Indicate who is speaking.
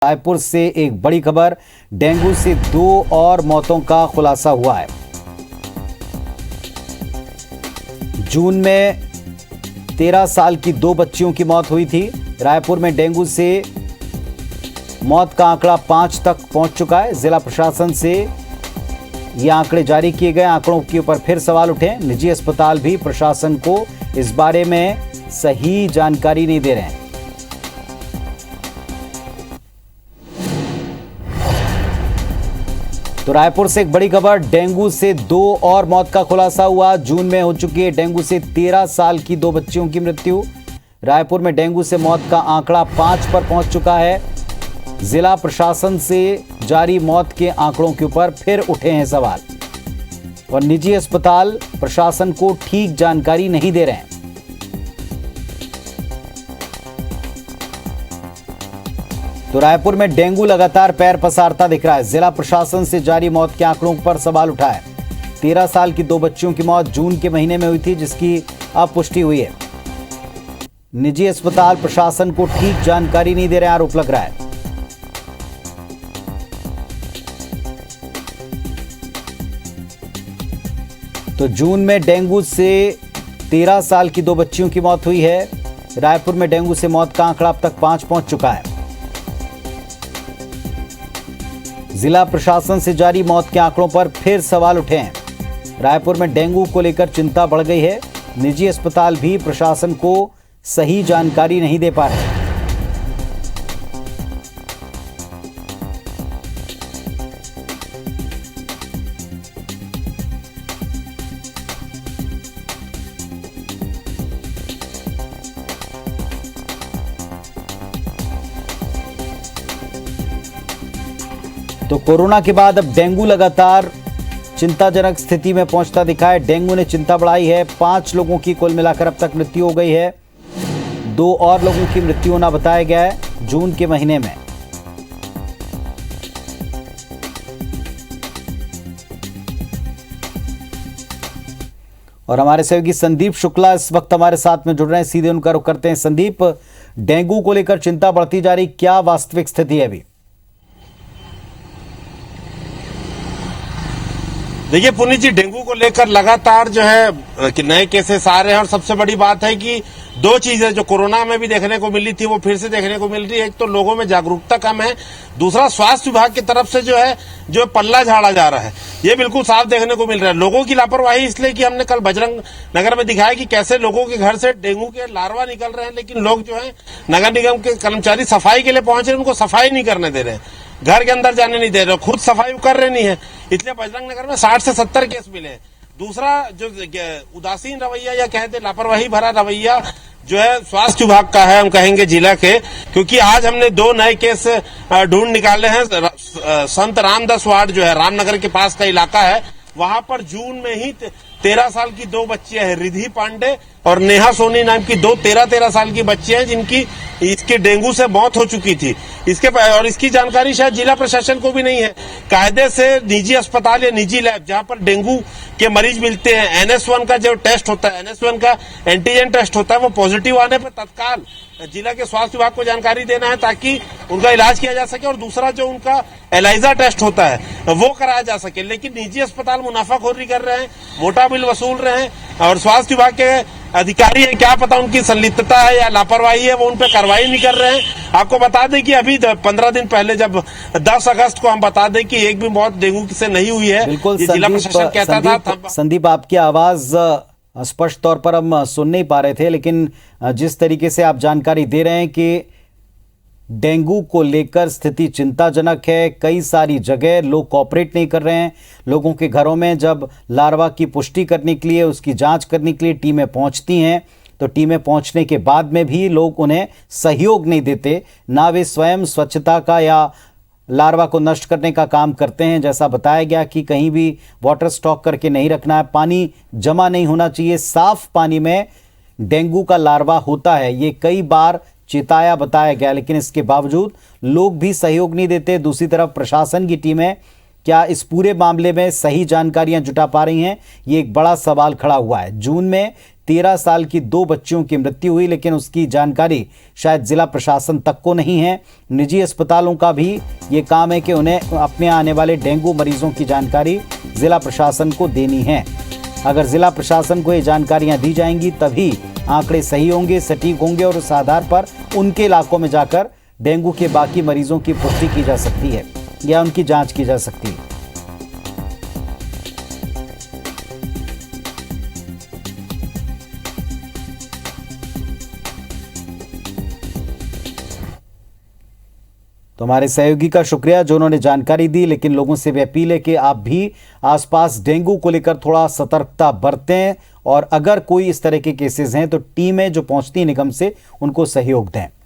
Speaker 1: रायपुर से एक बड़ी खबर, डेंगू से 2 और मौतों का खुलासा हुआ है। जून में 13 साल की 2 बच्चियों की मौत हुई थी। रायपुर में डेंगू से मौत का आंकड़ा 5 तक पहुंच चुका है। जिला प्रशासन से ये आंकड़े जारी किए गए। आंकड़ों के ऊपर फिर सवाल उठे। निजी अस्पताल भी प्रशासन को इस बारे में सही जानकारी नहीं दे रहे हैं। तो रायपुर से एक बड़ी खबर, डेंगू से 2 और मौत का खुलासा हुआ। जून में हो चुकी है डेंगू से 13 साल की 2 बच्चियों की मृत्यु। रायपुर में डेंगू से मौत का आंकड़ा 5 पर पहुंच चुका है। जिला प्रशासन से जारी मौत के आंकड़ों के ऊपर फिर उठे हैं सवाल और निजी अस्पताल प्रशासन को ठीक जानकारी नहीं दे रहे हैं। तो रायपुर में डेंगू लगातार पैर पसारता दिख रहा है। जिला प्रशासन से जारी मौत के आंकड़ों पर सवाल उठा है। 13 साल की 2 बच्चियों की मौत जून के महीने में हुई थी, जिसकी अब पुष्टि हुई है। निजी अस्पताल प्रशासन को ठीक जानकारी नहीं दे रहे, आरोप लग रहा है। तो जून में डेंगू से 13 साल की 2 बच्चियों की मौत हुई है। रायपुर में डेंगू से मौत का आंकड़ा अब तक 5 पहुंच चुका है। जिला प्रशासन से जारी मौत के आंकड़ों पर फिर सवाल उठे हैं। रायपुर में डेंगू को लेकर चिंता बढ़ गई है। निजी अस्पताल भी प्रशासन को सही जानकारी नहीं दे पा रहे। तो कोरोना के बाद अब डेंगू लगातार चिंताजनक स्थिति में पहुंचता दिखा है। डेंगू ने चिंता बढ़ाई है। 5 लोगों की कुल मिलाकर अब तक मृत्यु हो गई है। 2 और लोगों की मृत्यु होना बताया गया है जून के महीने में। और हमारे सहयोगी संदीप शुक्ला इस वक्त हमारे साथ में जुड़ रहे हैं। सीधे उनका रुख करते हैं। संदीप, डेंगू को लेकर चिंता बढ़ती जा रही, क्या वास्तविक स्थिति है अभी?
Speaker 2: देखिए पुनीत जी, डेंगू को लेकर लगातार जो है कि नए केसेस आ रहे हैं और सबसे बड़ी बात है कि 2 चीजें जो कोरोना में भी देखने को मिली थी वो फिर से देखने को मिल रही है। एक तो लोगों में जागरूकता कम है, दूसरा स्वास्थ्य विभाग की तरफ से जो पल्ला झाड़ा जा रहा है ये बिल्कुल साफ देखने को मिल रहा है। लोगों की लापरवाही इसलिए कि हमने कल बजरंग नगर में दिखाया कि कैसे लोगों के घर से डेंगू के लार्वा निकल रहे हैं, लेकिन लोग जो है नगर निगम के कर्मचारी सफाई के लिए पहुंच रहे हैं, उनको सफाई नहीं करने दे रहे हैं, घर के अंदर जाने नहीं दे रहे, खुद सफाई कर रहे नहीं है। इसलिए बजरंग नगर में 60 से 70 केस मिले। दूसरा जो उदासीन रवैया या कहते लापरवाही भरा रवैया जो है स्वास्थ्य विभाग का है, हम कहेंगे जिला के, क्योंकि आज हमने 2 नए केस ढूंढ निकाले हैं। संत रामदास वार्ड जो है रामनगर के पास का इलाका है, वहां पर जून में ही 13 साल की 2 बच्चियां हैं, रिधि पांडे और नेहा सोनी नाम की 2 13 साल की बच्चियां हैं, जिनकी इसके डेंगू से मौत हो चुकी थी। और इसकी जानकारी शायद जिला प्रशासन को भी नहीं है। कायदे से निजी अस्पताल या निजी लैब जहां पर डेंगू के मरीज मिलते हैं, NS1 का जो टेस्ट होता है, NS1 का एंटीजन टेस्ट होता है, वो पॉजिटिव आने पर तत्काल जिला के स्वास्थ्य विभाग को जानकारी देना है ताकि उनका इलाज किया जा सके। और दूसरा जो उनका एलाइजा टेस्ट होता है वो कराया जा सके। लेकिन निजी अस्पताल मुनाफाखोरी कर रहे हैं, मोटा बिल वसूल रहे हैं और स्वास्थ्य विभाग के अधिकारी है, क्या पता उनकी संलिप्तता है या लापरवाही है, वो उन पर कार्रवाई नहीं कर रहे हैं। आपको बता दें कि अभी 15 दिन पहले जब 10 अगस्त को हम बता दें कि एक भी मौत डेंगू से नहीं हुई है।
Speaker 1: बिल्कुल
Speaker 2: जिला प्रशासन कहता था।
Speaker 1: संदीप, आपकी आवाज स्पष्ट तौर पर हम सुन नहीं पा रहे थे, लेकिन जिस तरीके से आप जानकारी दे रहे हैं कि डेंगू को लेकर स्थिति चिंताजनक है, कई सारी जगह लोग कोऑपरेट नहीं कर रहे हैं। लोगों के घरों में जब लार्वा की पुष्टि करने के लिए, उसकी जांच करने के लिए टीमें पहुंचती हैं, तो टीमें पहुंचने के बाद में भी लोग उन्हें सहयोग नहीं देते। ना वे स्वयं स्वच्छता का या लार्वा को नष्ट करने का काम करते हैं। जैसा बताया गया कि कहीं भी वाटर स्टॉक करके नहीं रखना है, पानी जमा नहीं होना चाहिए। साफ पानी में डेंगू का लार्वा होता है, ये कई बार चेताया बताया गया, लेकिन इसके बावजूद लोग भी सहयोग नहीं देते। दूसरी तरफ प्रशासन की टीमें क्या इस पूरे मामले में सही जानकारियां जुटा पा रही हैं, ये एक बड़ा सवाल खड़ा हुआ है। जून में 13 साल की 2 बच्चियों की मृत्यु हुई, लेकिन उसकी जानकारी शायद जिला प्रशासन तक को नहीं है। निजी अस्पतालों का भी ये काम है कि उन्हें अपने आने वाले डेंगू मरीजों की जानकारी जिला प्रशासन को देनी है। अगर जिला प्रशासन को ये जानकारियां दी जाएंगी तभी आंकड़े सही होंगे, सटीक होंगे और उस आधार पर उनके इलाकों में जाकर डेंगू के बाकी मरीजों की पुष्टि की जा सकती है या उनकी जांच की जा सकती है। तो हमारे सहयोगी का शुक्रिया जो उन्होंने जानकारी दी, लेकिन लोगों से भी अपील है कि आप भी आसपास डेंगू को लेकर थोड़ा सतर्कता बरतें और अगर कोई इस तरह के केसेस हैं तो टीमें जो पहुंचती निगम से उनको सहयोग दें।